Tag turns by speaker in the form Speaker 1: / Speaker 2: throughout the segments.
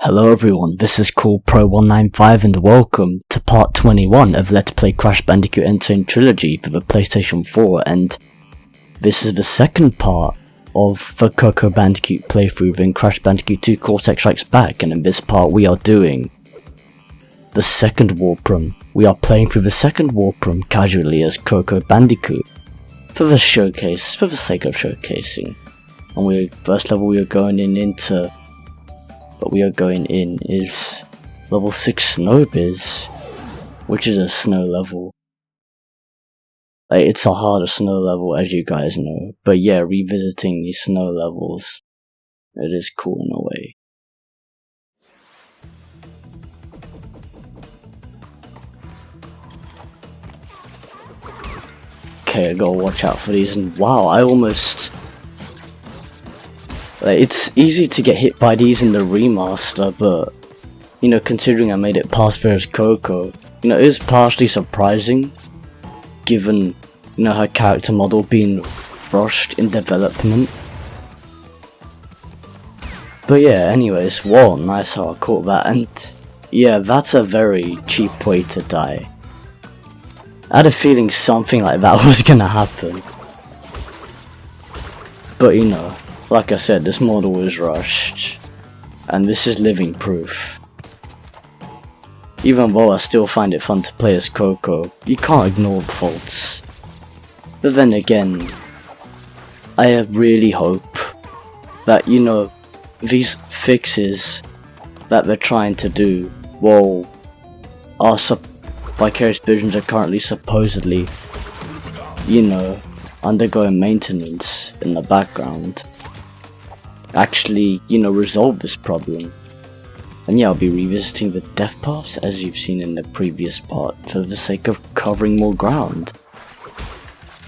Speaker 1: Hello everyone, this is CoolPro195 and welcome to part 21 of Let's Play Crash Bandicoot and Sane Trilogy for the PlayStation 4, and this is the second part of the Coco Bandicoot playthrough in Crash Bandicoot 2 Cortex Strikes Back, and in this part we are doing the second warp room. We are playing through the second warp room casually as Coco Bandicoot for the showcase, for the sake of showcasing. And first level we are going in is level 6 Snowbiz, which is a snow level. It's a harder snow level, as you guys know, but yeah, revisiting these snow levels, it is cool in a way. Okay, I gotta watch out for these, and wow, I almost... it's easy to get hit by these in the remaster, but, you know, considering I made it past there as Coco, you know, it is partially surprising, given, you know, her character model being rushed in development. But yeah, anyways, whoa, nice how I caught that, and yeah, that's a very cheap way to die. I had a feeling something like that was gonna happen. But, you know, like I said, this model was rushed, and this is living proof. Even though I still find it fun to play as Coco, you can't ignore the faults. But then again, I really hope that, you know, these fixes that they're trying to do, well, our Vicarious Visions are currently supposedly, you know, undergoing maintenance in the background, actually, you know, resolve this problem. And yeah, I'll be revisiting the death paths as you've seen in the previous part for the sake of covering more ground.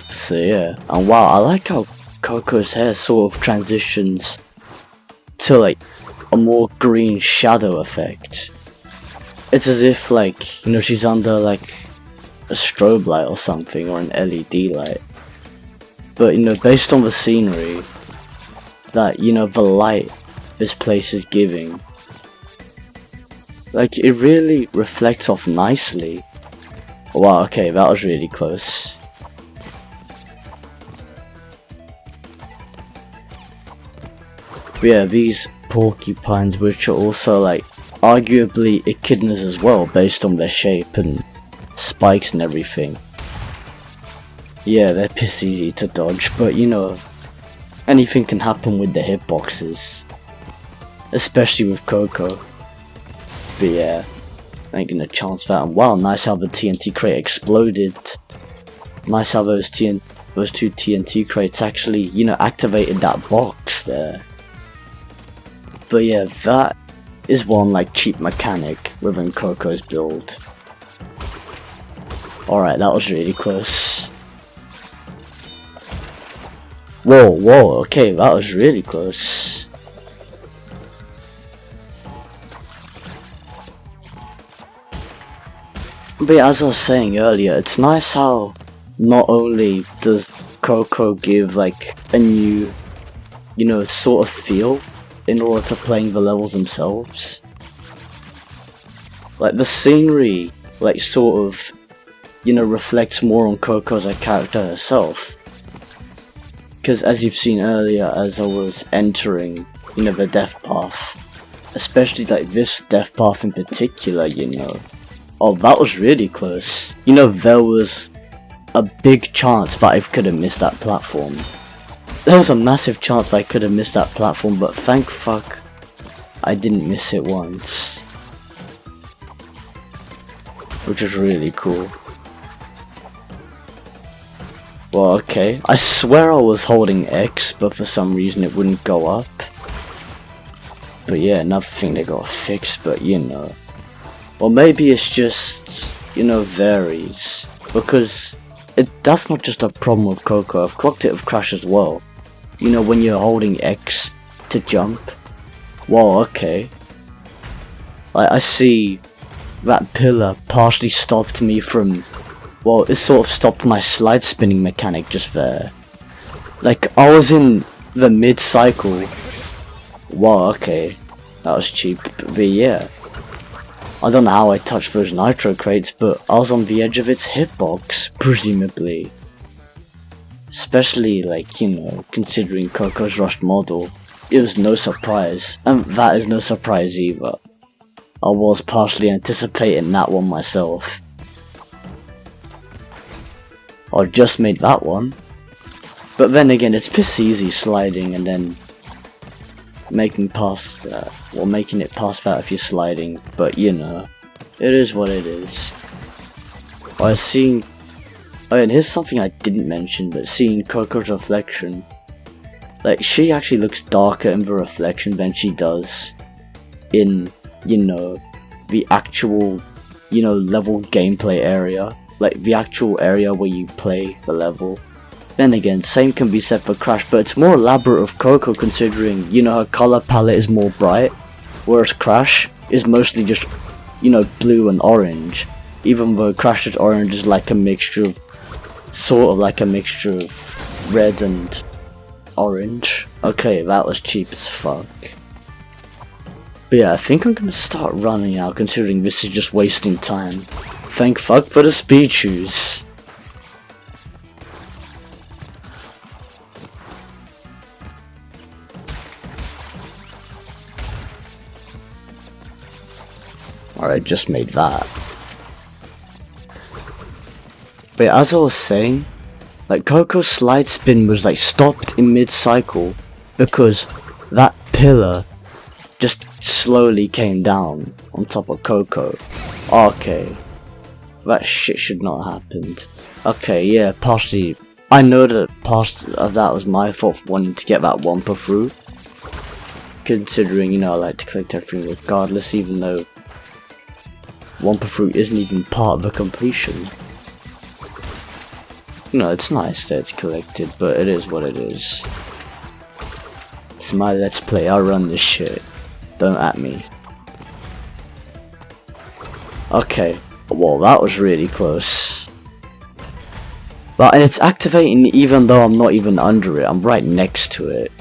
Speaker 1: So yeah, and wow, I like how Coco's hair sort of transitions to like a more green shadow effect. It's as if, like, you know, she's under like a strobe light or something, or an LED light. But, you know, based on the scenery that, you know, the light this place is giving, like, it really reflects off nicely. Wow, okay, that was really close. But yeah, these porcupines, which are also, like, arguably echidnas as well, based on their shape and spikes and everything. Yeah, they're piss easy to dodge, but, you know, anything can happen with the hitboxes, especially with Coco. But yeah, ain't gonna chance that. And wow, nice how the TNT crate exploded. Nice how those two TNT crates actually, you know, activated that box there. But yeah, that is one like cheap mechanic within Coco's build. Alright, that was really close. Whoa, okay, that was really close. But yeah, as I was saying earlier, it's nice how not only does Coco give like a new, you know, sort of feel in order to playing the levels themselves. Like, the scenery, like, sort of, you know, reflects more on Coco as a character herself. Because as you've seen earlier, as I was entering, you know, the death path, especially like this death path in particular, you know, oh, that was really close. You know, there was a big chance that I could have missed that platform. There was a massive chance that I could have missed that platform, but thank fuck I didn't miss it once. Which was really cool. Well, okay, I swear I was holding X, but for some reason it wouldn't go up. But yeah, another thing they got fixed, but you know. Or maybe it's just, you know, varies. Because that's not just a problem with Coco, I've clocked it with Crash as well. You know, when you're holding X to jump. Whoa, okay. I see that pillar partially stopped me from... Well, it sort of stopped my slide spinning mechanic just there. Like, I was in the mid-cycle. Wow, okay. That was cheap, but yeah. I don't know how I touched those nitro crates, but I was on the edge of its hitbox, presumably. Especially, like, you know, considering Coco's rushed model. It was no surprise, and that is no surprise either. I was partially anticipating that one myself. I just made that one. But then again, it's piss easy sliding and then making it past that if you're sliding, but you know, it is what it is. I was seeing, oh, and here's something I didn't mention, but seeing Coco's reflection, like, she actually looks darker in the reflection than she does in, you know, the actual, you know, level gameplay area, like the actual area where you play the level. Then again, same can be said for Crash, but it's more elaborate of Coco considering, you know, her color palette is more bright, whereas Crash is mostly just, you know, blue and orange, even though Crash's orange is like a mixture of, sort of like a mixture of red and orange. Okay, that was cheap as fuck. But yeah, I think I'm gonna start running now considering this is just wasting time. Thank fuck for the speed shoes. Alright, just made that. But as I was saying, like, Coco's slide spin was like stopped in mid-cycle because that pillar just slowly came down on top of Coco. Okay, that shit should not have happened. Okay, yeah, partially, I know that part of that was my fault for wanting to get that Wumpa through, considering, you know, I like to collect everything regardless, even though Wumpa fruit isn't even part of the completion. You know, it's nice that it's collected, but it is what it is. It's my let's play, I run this shit. Don't at me. Okay, well that was really close. But and it's activating even though I'm not even under it, I'm right next to it.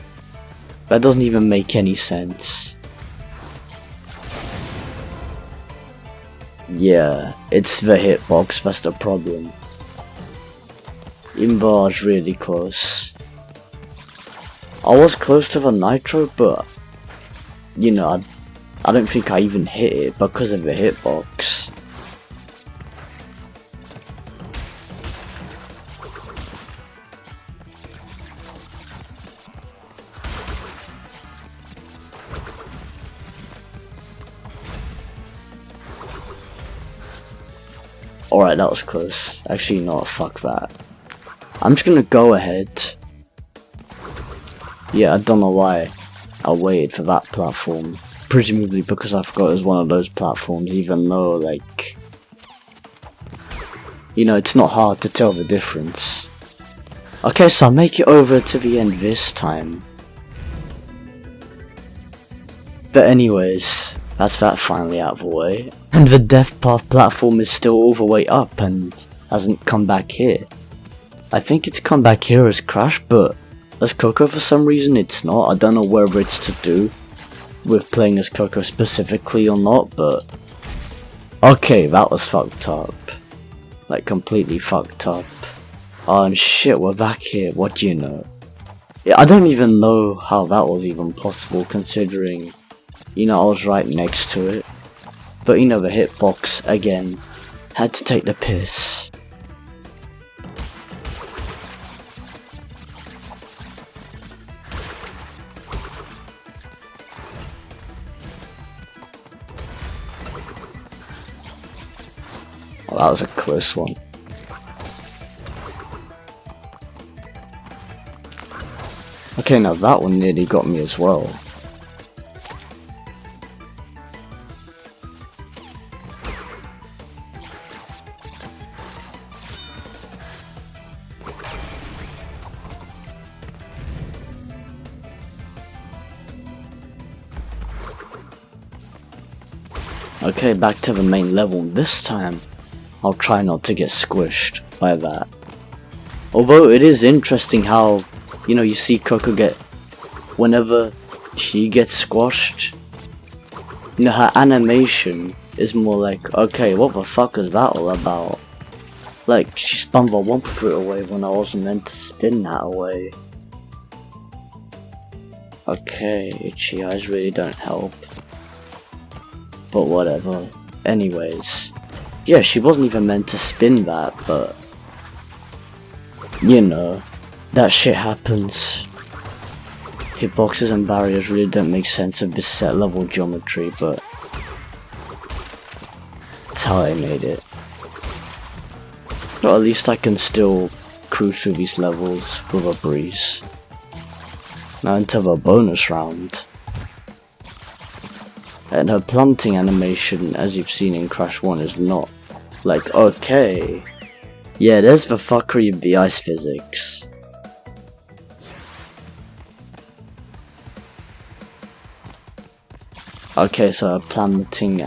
Speaker 1: That doesn't even make any sense. Yeah, it's the hitbox that's the problem. Even though I was really close. I was close to the nitro, but you know, I don't think I even hit it because of the hitbox. Alright, that was close. Actually, no, fuck that. I'm just gonna go ahead. Yeah, I don't know why I waited for that platform. Presumably because I forgot it was one of those platforms, even though, like, you know, it's not hard to tell the difference. Okay, so I'll make it over to the end this time. But anyways, that's that finally out of the way. And the Death Path platform is still all the way up and hasn't come back here. I think it's come back here as Crash, but as Coco for some reason it's not. I don't know whether it's to do with playing as Coco specifically or not, but okay, that was fucked up. Like, completely fucked up. Oh and shit, we're back here, what do you know? Yeah, I don't even know how that was even possible considering, you know, I was right next to it. But you know, the hitbox, again, had to take the piss. Well, that was a close one. Okay, now that one nearly got me as well. Okay, back to the main level. This time, I'll try not to get squished by that. Although it is interesting how, you know, you see Coco get, whenever she gets squashed, you know, her animation is more like, okay, what the fuck is that all about? Like, she spun the Wumpa Fruit away when I wasn't meant to spin that away. Okay, itchy eyes really don't help. But whatever. Anyways. Yeah, she wasn't even meant to spin that, but... you know, that shit happens. Hitboxes and barriers really don't make sense of this set level geometry, but... that's how I made it. But at least I can still cruise through these levels with a breeze. Now into the bonus round. And her plummeting animation, as you've seen in Crash 1, is not like, okay. Yeah, there's the fuckery of the ice physics. Okay, so her plummeting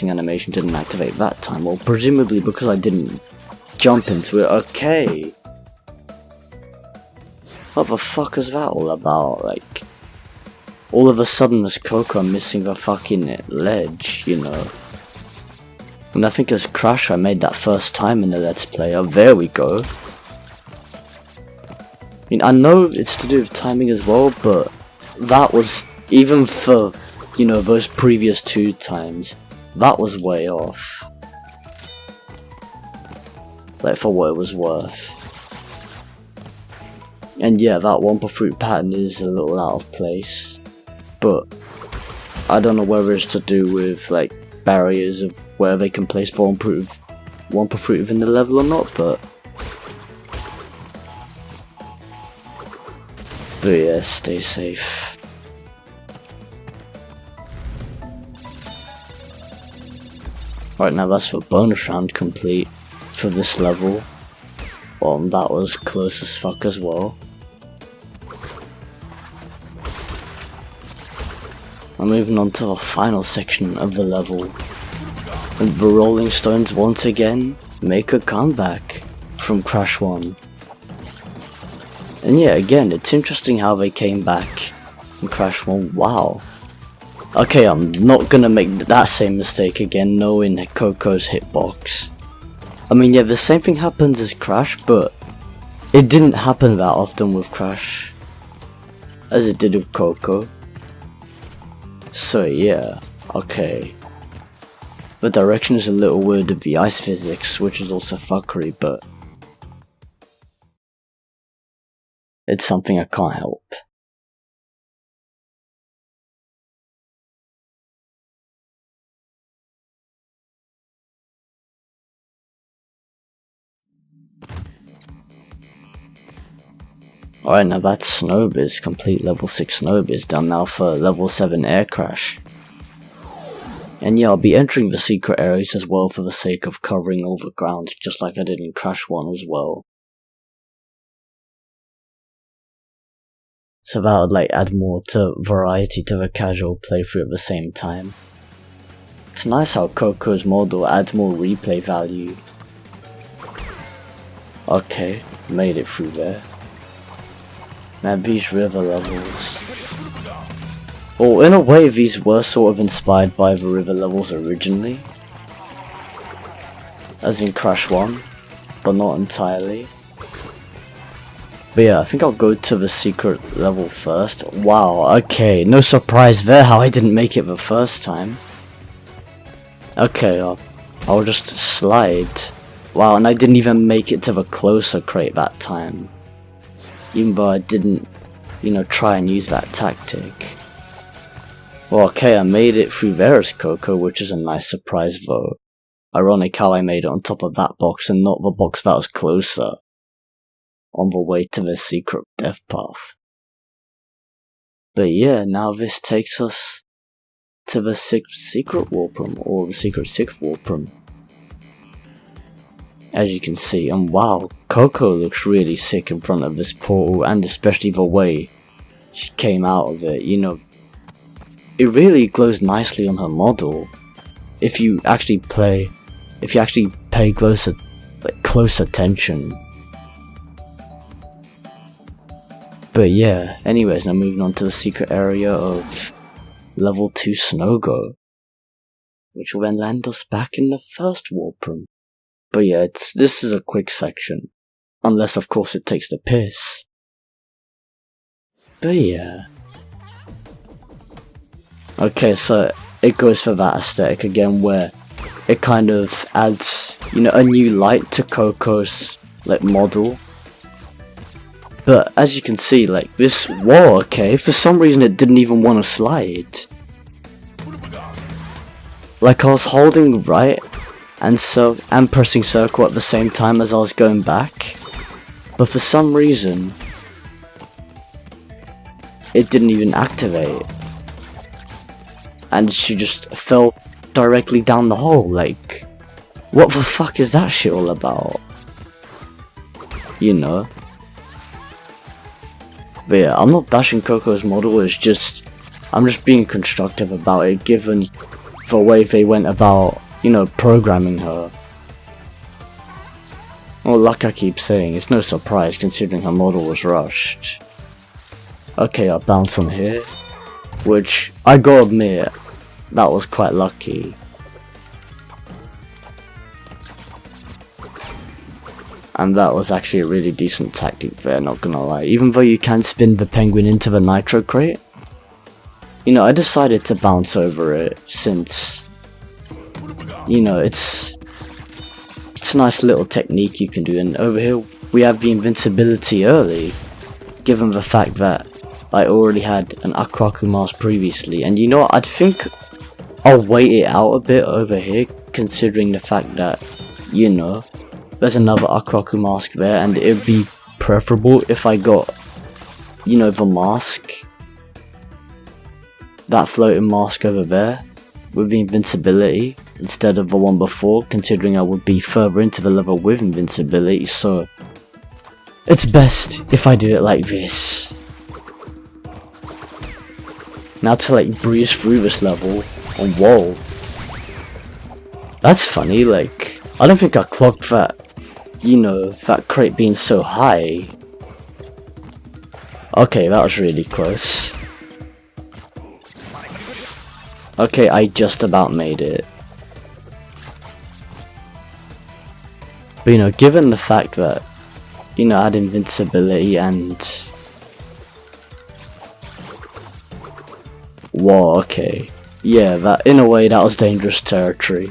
Speaker 1: animation didn't activate that time. Well, presumably because I didn't jump into it. Okay. What the fuck is that all about? Like, all of a sudden as Coco I'm missing the fucking ledge, you know. And I think as Crash I made that first time in the Let's Play. Oh, there we go. I mean, I know it's to do with timing as well, but that was, even for, you know, those previous 2 times, that was way off. Like, for what it was worth. And yeah, that Wumpa Fruit pattern is a little out of place. But I don't know whether it's to do with, like, barriers of where they can place Wumpa Fruit within the level or not, but yeah, stay safe. Right, now that's the bonus round complete for this level. That was close as fuck as well. I'm moving on to the final section of the level. And the Rolling Stones once again make a comeback from Crash 1. And yeah, again, it's interesting how they came back in Crash 1. Wow. Okay, I'm not gonna make that same mistake again, knowing Coco's hitbox. I mean, yeah, the same thing happens as Crash, but it didn't happen that often with Crash as it did with Coco. So yeah, okay. The direction is a little weird of the ice physics, which is also fuckery, but it's something I can't help. Alright, now that's Snowbiz, complete level 6 Snowbiz, done now for level 7 Air Crash. And yeah, I'll be entering the secret areas as well for the sake of covering all the ground, just like I did in Crash 1 as well. So that would like add more to variety to the casual playthrough at the same time. It's nice how Coco's model adds more replay value. Okay, made it through there. Man, these river levels. Well, in a way, these were sort of inspired by the river levels originally. As in Crash 1, but not entirely. But yeah, I think I'll go to the secret level first. Wow, okay, no surprise there how I didn't make it the first time. Okay, I'll just slide. Wow, and I didn't even make it to the closer crate that time. Even though I didn't, you know, try and use that tactic. Well, okay, I made it through there as Coco, which is a nice surprise though. Ironic how I made it on top of that box and not the box that was closer. On the way to the secret death path. But yeah, now this takes us to the 6th secret warp room, or the secret 6th warp room. As you can see, and wow, Coco looks really sick in front of this portal, and especially the way she came out of it, you know. It really glows nicely on her model. If you actually pay close attention. But yeah, anyways, now moving on to the secret area of level 2 snow go, which will then land us back in the first warp room. But yeah, this is a quick section, unless of course it takes the piss. But yeah. Okay, so it goes for that aesthetic again, where it kind of adds, a new light to Coco's, model. But as you can see, this wall, okay, for some reason it didn't even want to slide. I was holding right and pressing circle at the same time as I was going back. But for some reason, it didn't even activate. And she just fell directly down the hole, what the fuck is that shit all about? But yeah, I'm not bashing Coco's model, I'm just being constructive about it, given the way they went about, programming her. Well, like I keep saying, it's no surprise considering her model was rushed. Okay, I bounce on here, which, I gotta admit, that was quite lucky. And that was actually a really decent tactic there, not gonna lie. Even though you can spin the penguin into the nitro crate, I decided to bounce over it since, it's a nice little technique you can do. And over here we have the invincibility early, given the fact that I already had an Aquaku mask previously. And I think I'll wait it out a bit over here, considering the fact that, there's another Aquaku mask there, and it would be preferable if I got, the mask. That floating mask over there, with the invincibility, instead of the one before, considering I would be further into the level with invincibility, so it's best if I do it like this. Now to breeze through this level, and whoa. That's funny, I don't think I clocked that, that crate being so high. Okay, that was really close. Okay, I just about made it. But given the fact that, I had invincibility and... Whoa, okay. Yeah, that, in a way, that was dangerous territory.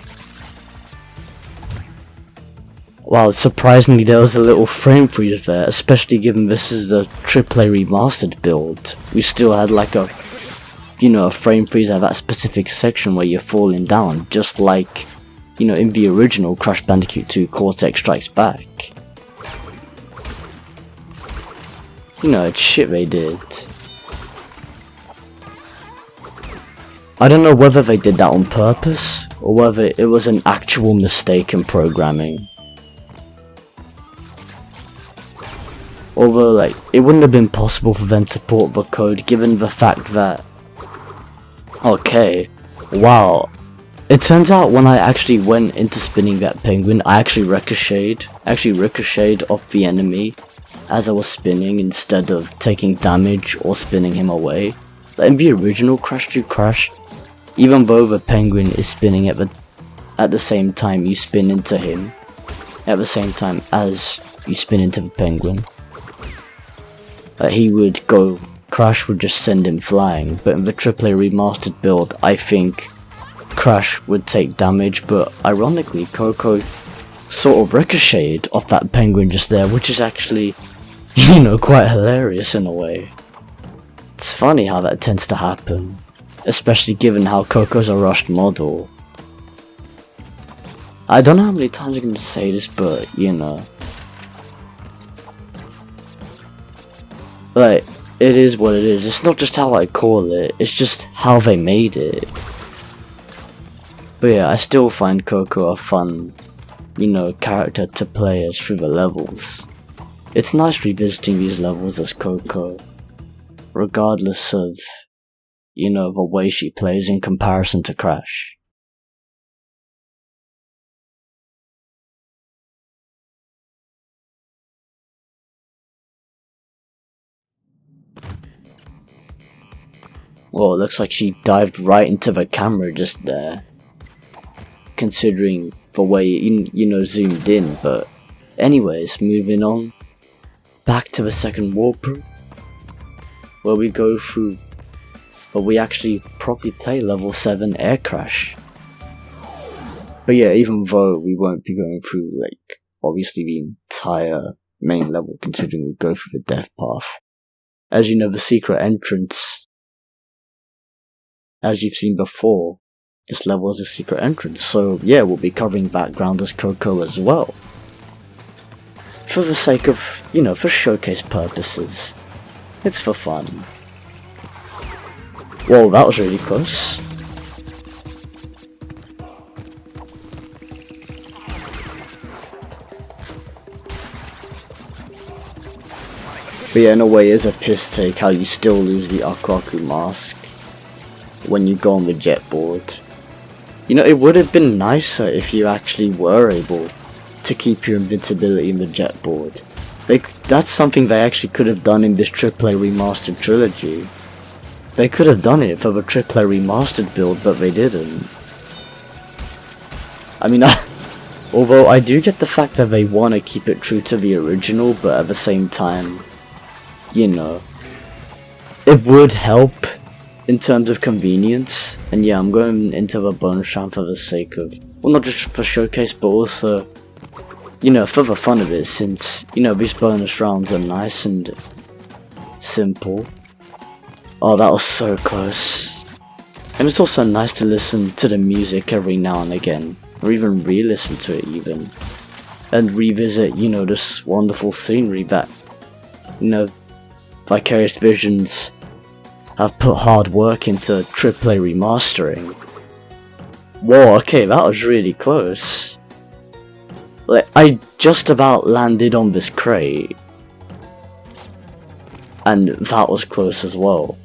Speaker 1: Wow, surprisingly there was a little frame freeze there, especially given this is the AAA remastered build. We still had a frame freeze at that specific section where you're falling down, just like, in the original Crash Bandicoot 2 Cortex Strikes Back. It's shit they did. I don't know whether they did that on purpose, or whether it was an actual mistake in programming. Although, it wouldn't have been possible for them to port the code given the fact that... Okay, wow. It turns out when I actually went into spinning that penguin, I actually ricocheted off the enemy as I was spinning instead of taking damage or spinning him away. In the original Crash 2 Crash, even though the penguin is spinning at the same time you spin into him, at the same time as you spin into the penguin, he would go, Crash would just send him flying. But in the AAA remastered build, I think Crash would take damage, but ironically Coco sort of ricocheted off that penguin just there, which is actually, quite hilarious in a way. It's funny how that tends to happen, especially given how Coco's a rushed model. I don't know how many times I'm going to say this, but it is what it is. It's not just how I call it, it's just how they made it. But yeah, I still find Coco a fun, character to play as through the levels. It's nice revisiting these levels as Coco, regardless of, the way she plays in comparison to Crash. Well, it looks like she dived right into the camera just there, considering the way you zoomed in. But anyways, moving on, back to the second walkthrough, where we go through, but we actually properly play level 7 air crash. But yeah, even though we won't be going through, like, obviously the entire main level, considering we go through the death path. As you know, the secret entrance, as you've seen before, this level is a secret entrance, so yeah, we'll be covering background as Coco as well. For the sake of, for showcase purposes. It's for fun. Whoa, that was really close. But yeah, in a way, it's a piss take how you still lose the Akwaku mask when you go on the jet board. It would have been nicer if you actually were able to keep your invincibility in the jet board. That's something they actually could have done in this AAA remastered trilogy. They could have done it for the AAA remastered build, but they didn't. I mean, although I do get the fact that they want to keep it true to the original, but at the same time, it would help in terms of convenience. And yeah, I'm going into the bonus round for the sake of, well, not just for showcase, but also, for the fun of it, since, these bonus rounds are nice and simple. Oh, that was so close. And it's also nice to listen to the music every now and again, or even re-listen to it even, and revisit, this wonderful scenery that, Vicarious Visions have put hard work into AAA remastering. Whoa, okay, that was really close. Like, I just about landed on this crate, and that was close as well,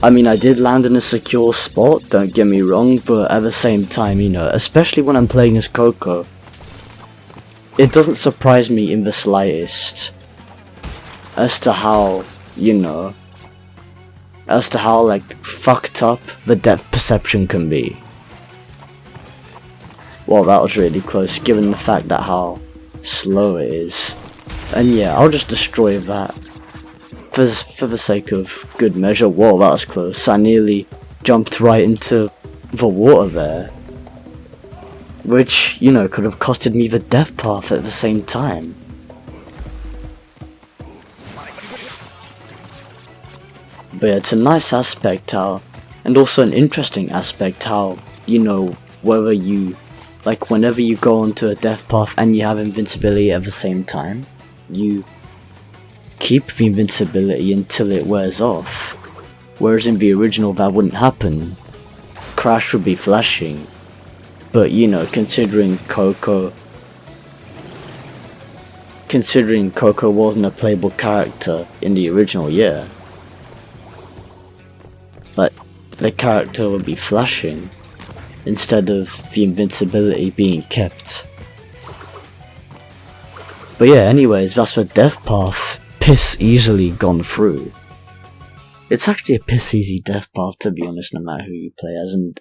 Speaker 1: I mean, I did land in a secure spot, don't get me wrong, but at the same time, especially when I'm playing as Coco, it doesn't surprise me in the slightest as to how, like, fucked up the depth perception can be. Well, that was really close, given the fact that how slow it is. And yeah, I'll just destroy that for the sake of good measure. Whoa, that was close. I nearly jumped right into the water there, which, could have costed me the death path at the same time. But yeah, it's a nice aspect how, and also an interesting aspect how, whether you, like, whenever you go onto a death path and you have invincibility at the same time, you keep the invincibility until it wears off. Whereas in the original that wouldn't happen. Crash would be flashing. But considering Coco wasn't a playable character in the original, yeah, but the character would be flashing instead of the invincibility being kept. But yeah, anyways, that's the death path. Piss easily gone through. It's actually a piss easy death path, to be honest, no matter who you play as, and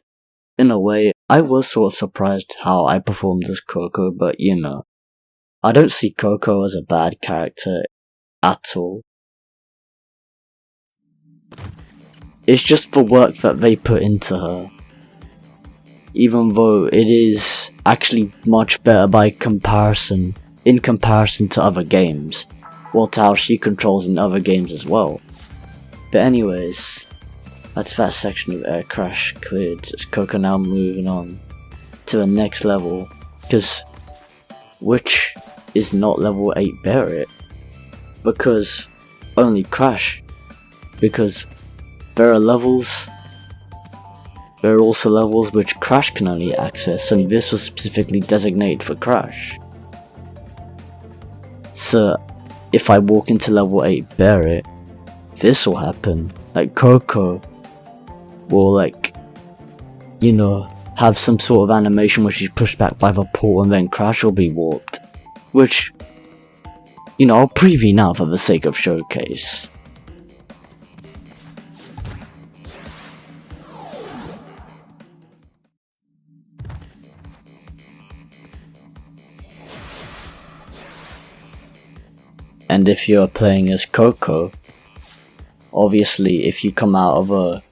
Speaker 1: in a way, I was sort of surprised how I performed as Coco, but I don't see Coco as a bad character at all. It's just the work that they put into her. Even though it is actually much better in comparison to other games. Well, to how she controls in other games as well. But anyways, that's that section of air crash cleared. It's Coco now moving on to the next level, which is not level 8 Barrett, because only Crash, because there are also levels which Crash can only access, and this was specifically designated for Crash. So, if I walk into level 8 Barrett, this will happen. Like, Coco will, like, have some sort of animation where she's pushed back by the portal and then Crash will be warped. Which, I'll preview now for the sake of showcase. And if you're playing as Coco, obviously if you come out of a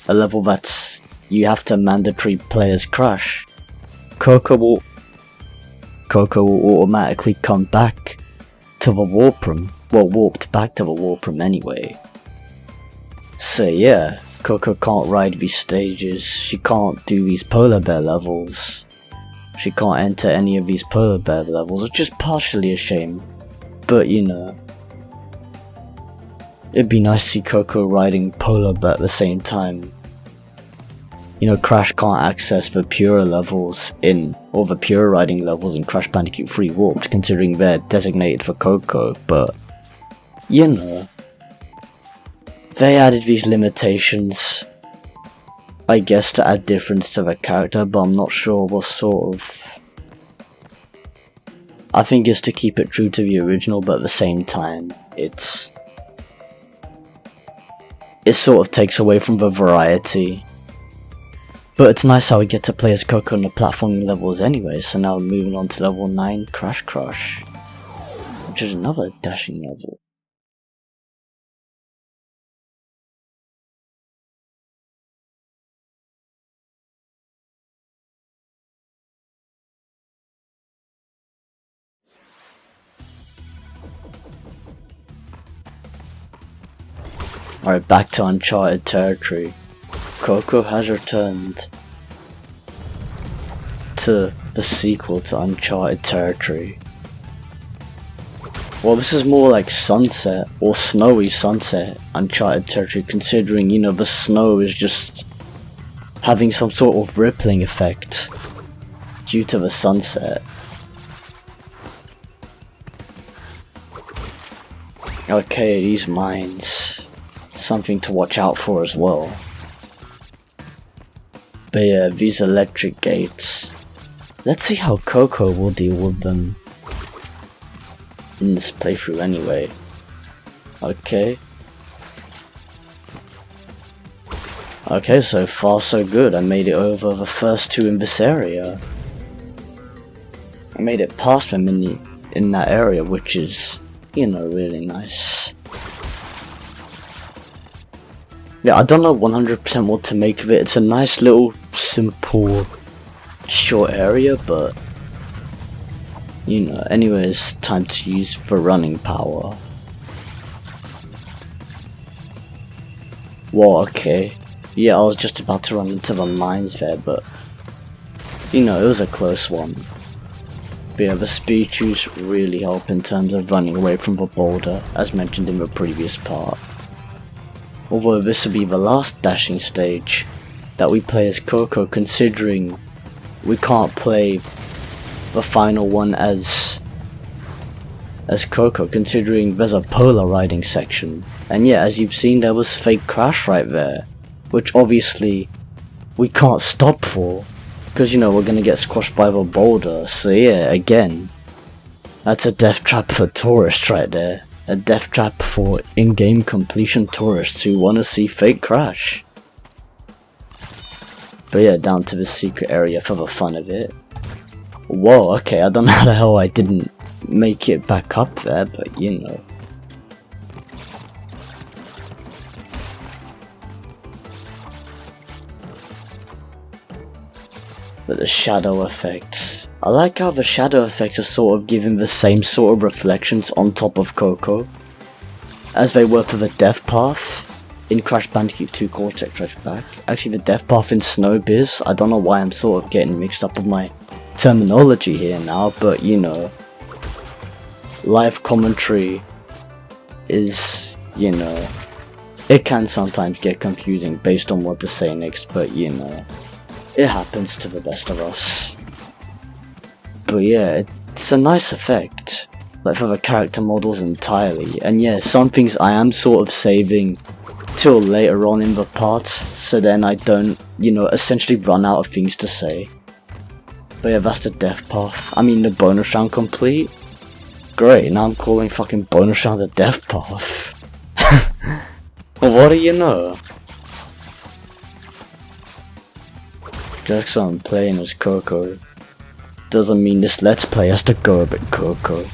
Speaker 1: level that's you have to mandatory play as Crash, Coco will automatically come back to the warp room. Well, warped back to the warp room anyway. So yeah, Coco can't ride these stages, she can't do these polar bear levels, she can't enter any of these polar bear levels, which is partially a shame. But you know, it'd be nice to see Coco riding polar bear at the same time. You know, Crash can't access the pure levels or the pure riding levels in Crash Bandicoot 3 Warped, considering they're designated for Coco, but you know, they added these limitations, I guess, to add difference to the character, but I'm not sure what sort of... I think it's to keep it true to the original, but at the same time, it sort of takes away from the variety. But it's nice how we get to play as Coco on the platforming levels anyway, so now moving on to level 9, Crash Crush, which is another dashing level. Alright, back to Uncharted territory. Coco has returned to the sequel to Uncharted territory. Well, this is more like Sunset, or Snowy Sunset Uncharted territory, considering, you know, the snow is just having some sort of rippling effect due to the sunset. Okay, these mines, something to watch out for as well. But yeah, these electric gates, let's see how Coco will deal with them in this playthrough anyway. Okay, so far so good. I made it over the first two in this area. I made it past them in that area, which is, you know, really nice. Yeah, I don't know 100% what to make of it. It's a nice little, simple, short area, but you know, anyways, time to use the running power. Whoa, okay. Yeah, I was just about to run into the mines there, but you know, it was a close one. But yeah, the speed juice really help in terms of running away from the boulder, as mentioned in the previous part. Although this will be the last dashing stage that we play as Coco, considering we can't play the final one as Coco, considering there's a polar riding section. And yeah, as you've seen, there was fake Crash right there, which obviously we can't stop for, because you know, we're gonna get squashed by the boulder. So yeah, again, that's a death trap for tourists right there. A death trap for in-game completion tourists who want to see fake Crash. But yeah, down to the secret area for the fun of it. Whoa, okay, I don't know how the hell I didn't make it back up there, but you know. But the shadow effects. I like how the shadow effects are sort of giving the same sort of reflections on top of Coco as they were for the death path in Crash Bandicoot 2 Cortex Flashback. Actually, the death path in Snowbiz, I don't know why I'm sort of getting mixed up with my terminology here now, but you know, live commentary is, you know, it can sometimes get confusing based on what to say next, but you know, it happens to the best of us. But yeah, it's a nice effect, like for the character models entirely. And yeah, some things I am sort of saving till later on in the parts, so then I don't, you know, essentially run out of things to say. But yeah, that's the death path. I mean, the bonus round complete. Great, now I'm calling fucking bonus round the death path. What do you know? Just 'cause I'm playing as Coco doesn't mean this let's play has to go a bit Coco.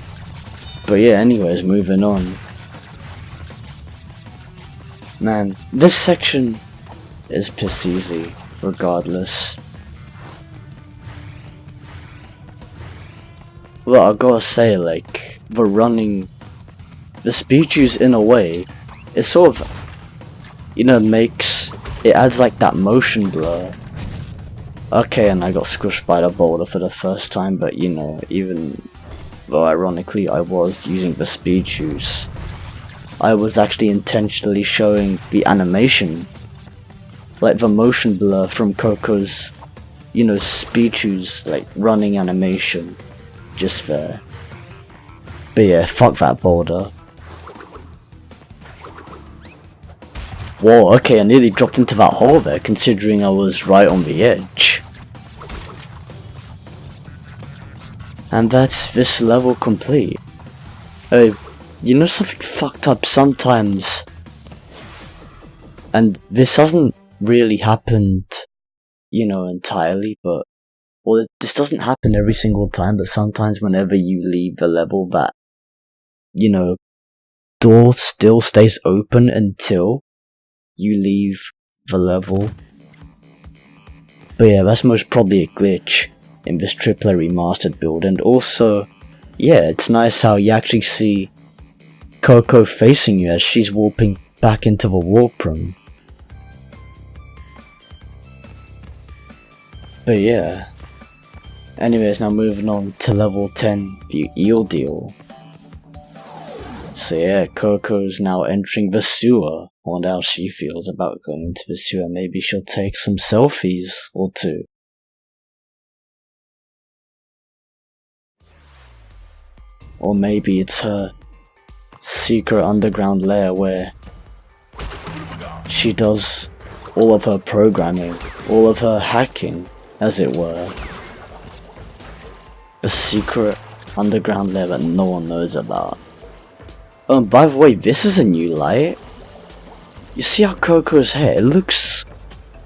Speaker 1: But But yeah, anyways, moving on. Man, this section is piss easy, regardless. Well, I gotta say, like, the speed juice in a way, it sort of, you know, it adds like that motion blur. Okay, and I got squished by the boulder for the first time, but you know, even though ironically I was using the speed juice, I was actually intentionally showing the animation, like the motion blur from Coco's, you know, speed juice, like running animation, just there. But yeah, fuck that boulder. Whoa, okay, I nearly dropped into that hole there, considering I was right on the edge. And that's this level complete. Oh, you know something fucked up sometimes? And this hasn't really happened, you know, entirely, but... Well, this doesn't happen every single time, but sometimes whenever you leave the level, that, you know, door still stays open until you leave the level. But yeah, that's most probably a glitch in this AAA remastered build, and also, yeah, it's nice how you actually see Coco facing you as she's warping back into the warp room. But yeah. Anyways, now moving on to level 10, the eel deal. So yeah, Coco's now entering the sewer. I wonder how she feels about going into the sewer. Maybe she'll take some selfies or two. Or maybe it's her secret underground lair where she does all of her programming, all of her hacking, as it were. A secret underground lair that no one knows about. Oh, and by the way, this is a new light. You see how Coco's hair, it looks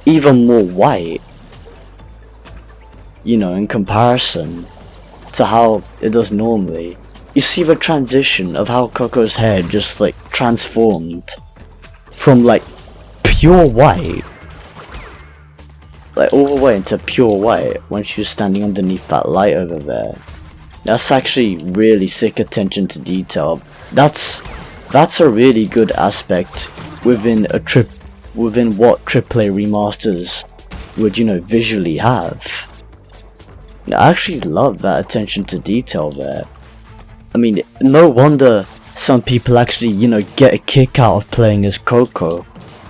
Speaker 1: even more white. You know, in comparison to how it does normally. You see the transition of how Coco's hair just like transformed from like pure white, like all the way into pure white when she was standing underneath that light over there. That's actually really sick attention to detail. That's a really good aspect within what AAA remasters would, you know, visually have. I actually love that attention to detail there. I mean, no wonder some people actually, you know, get a kick out of playing as Coco.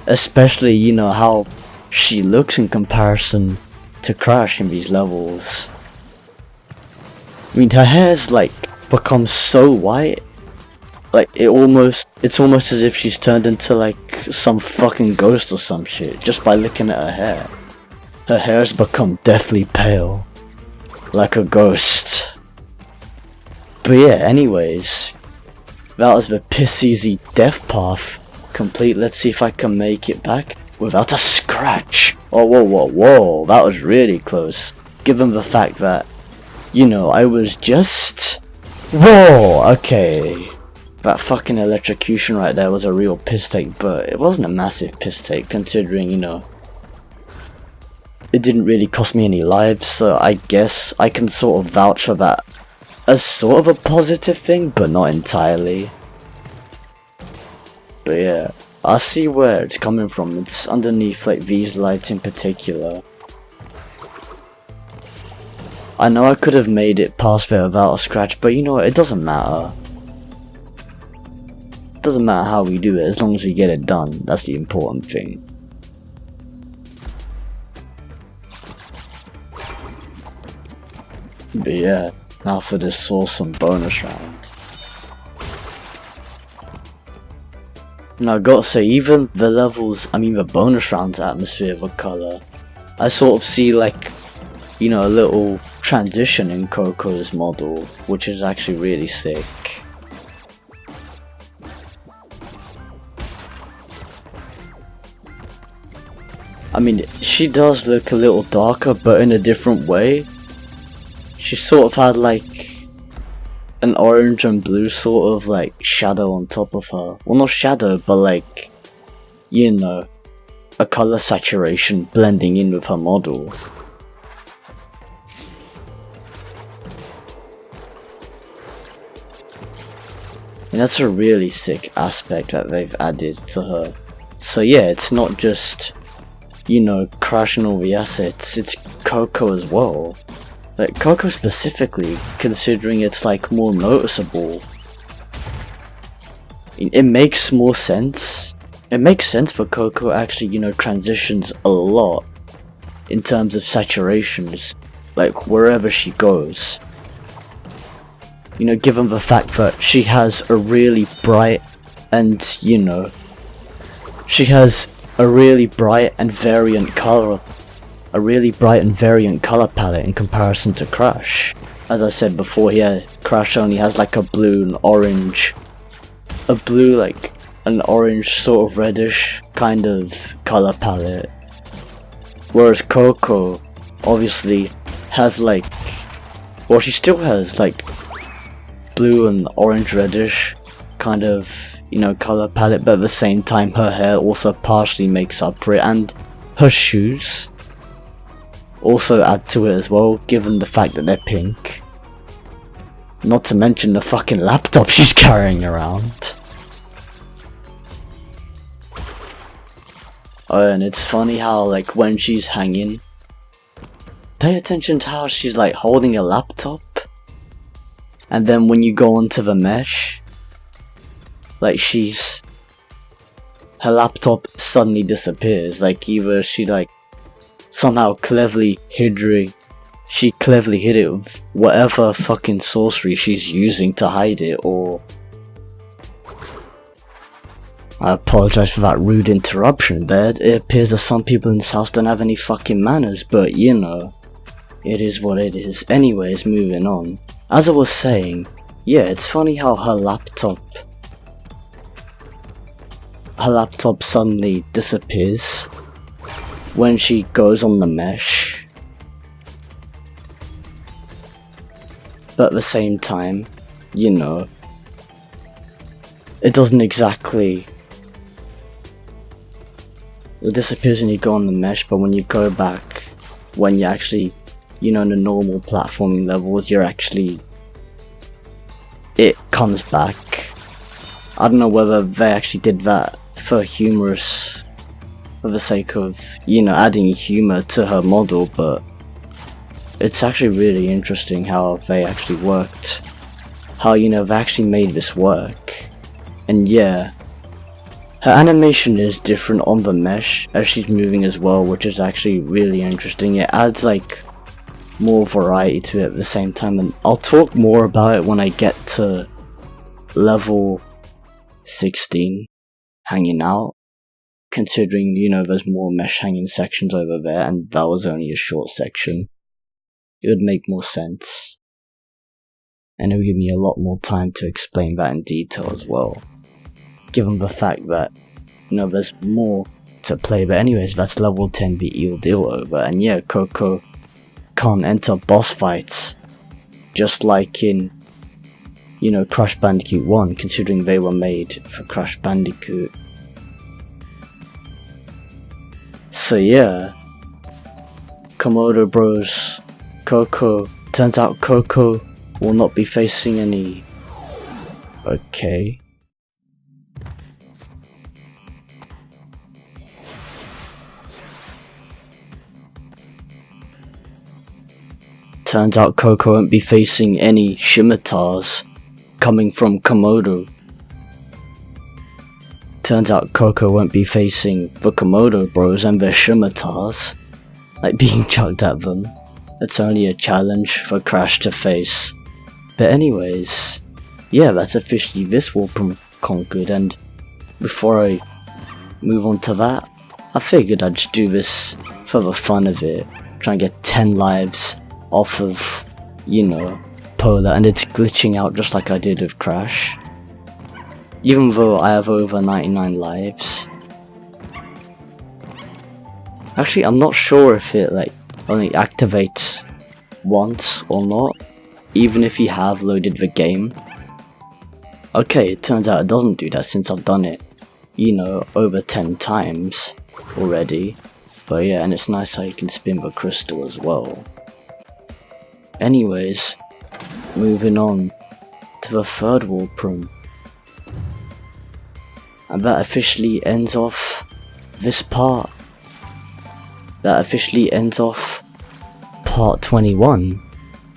Speaker 1: Especially, you know, how she looks in comparison to Crash in these levels. I mean, her hair's like become so white. Like, it's almost as if she's turned into like some fucking ghost or some shit just by looking at her hair. Her hair's become deathly pale. Like a ghost. But yeah, anyways, that was the piss easy death path complete. Let's see if I can make it back without a scratch. Oh, whoa, that was really close. Given the fact that, you know, I was just... Whoa, okay. That fucking electrocution right there was a real piss take, but it wasn't a massive piss take considering, you know, it didn't really cost me any lives, so I guess I can sort of vouch for that as sort of a positive thing, but not entirely. But yeah, I see where it's coming from. It's underneath like these lights in particular. I know I could have made it past there without a scratch, but you know what, it doesn't matter. It doesn't matter how we do it, as long as we get it done. That's the important thing. But yeah, now for this awesome bonus round. Now I gotta say, even the levels, the bonus round's atmosphere of a colour, I sort of see like, you know, a little transition in Coco's model, which is actually really sick. I mean, she does look a little darker, but in a different way. She sort of had like an orange and blue sort of like shadow on top of her. Well, not shadow, but like, you know, a color saturation blending in with her model. And that's a really sick aspect that they've added to her. So yeah, it's not just, you know, Crash and all the assets, it's Coco as well. Like, Coco specifically, considering it's like more noticeable. It makes more sense. It makes sense for Coco actually, you know, transitions a lot in terms of saturations, like wherever she goes. You know, given the fact that she has a really bright and, you know, she has a really bright and variant color palette in comparison to Crash. As I said before, yeah, Crash only has like a blue and orange, like an orange sort of reddish kind of color palette. Whereas Coco obviously has like, well, she still has like blue and orange reddish kind of, you know, color palette, but at the same time her hair also partially makes up for it, and her shoes also add to it as well, given the fact that they're pink. Not to mention the fucking laptop she's carrying around. Oh, and it's funny how, like, when she's hanging, pay attention to how she's like holding a laptop, and then when you go onto the mesh, like her laptop suddenly disappears. Like, either she like somehow cleverly hid it with whatever fucking sorcery she's using to hide it, or I apologize for that rude interruption, but it appears that some people in this house don't have any fucking manners, but you know, it is what it is. Anyways, moving on. As I was saying, yeah, it's funny how her laptop suddenly disappears when she goes on the mesh, but at the same time, you know, it doesn't exactly, it disappears when you go on the mesh, but when you go back, when you actually, you know, in the normal platforming levels, you're actually, it comes back. I don't know whether they actually did that for humorous, for the sake of, you know, adding humor to her model, but it's actually really interesting how they actually worked, how, you know, they actually made this work. And yeah, her animation is different on the mesh as she's moving as well, which is actually really interesting. It adds like more variety to it at the same time, and I'll talk more about it when I get to level 16, hanging out, considering, you know, there's more mesh hanging sections over there, and that was only a short section. It would make more sense, and it would give me a lot more time to explain that in detail as well, given the fact that, you know, there's more to play. But anyways, that's level 10 the eel deal over, and yeah, Coco can't enter boss fights, just like in, you know, Crash Bandicoot 1, considering they were made for Crash Bandicoot. So yeah, Komodo Bros, Coco, turns out Coco will not be facing any, okay. Turns out Coco won't be facing any scimitars coming from Komodo. Turns out Coco won't be facing the Komodo Bros and their scimitars, like being chucked at them. It's only a challenge for Crash to face. But anyways, yeah, that's officially this World conquered, and before I move on to that, I figured I'd just do this for the fun of it, try and get 10 lives off of, you know, Polar, and it's glitching out just like I did with Crash, even though I have over 99 lives. Actually, I'm not sure if it like only activates once or not, even if you have loaded the game. Okay, it turns out it doesn't do that since I've done it, you know, over 10 times already. But yeah, and it's nice how you can spin the crystal as well. Anyways, moving on to the third warp room. And that officially ends off this part. That officially ends off part 21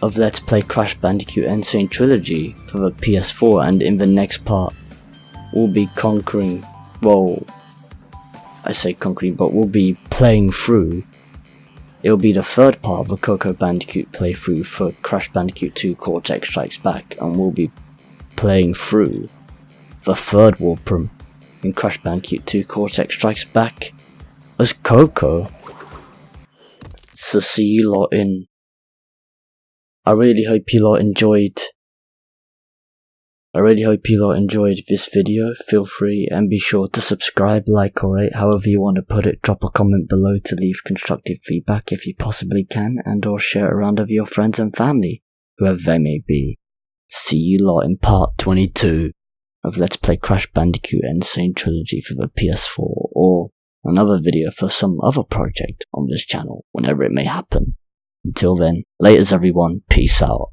Speaker 1: of Let's Play Crash Bandicoot and Sane Trilogy for the PS4, and in the next part we'll be conquering, well, I say conquering, but we'll be playing through. It'll be the third part of the Coco Bandicoot playthrough for Crash Bandicoot 2 Cortex Strikes Back, and we'll be playing through the third warp room in Crash Bandicoot 2 Cortex Strikes Back as Coco. So see you lot in. I really hope you lot enjoyed this video. Feel free and be sure to subscribe, like or rate, however you want to put it. Drop a comment below to leave constructive feedback if you possibly can, and or share it around with your friends and family, whoever they may be. See you lot in part 22 of Let's Play Crash Bandicoot and Sane Trilogy for the PS4, or another video for some other project on this channel, whenever it may happen. Until then, laters everyone, peace out.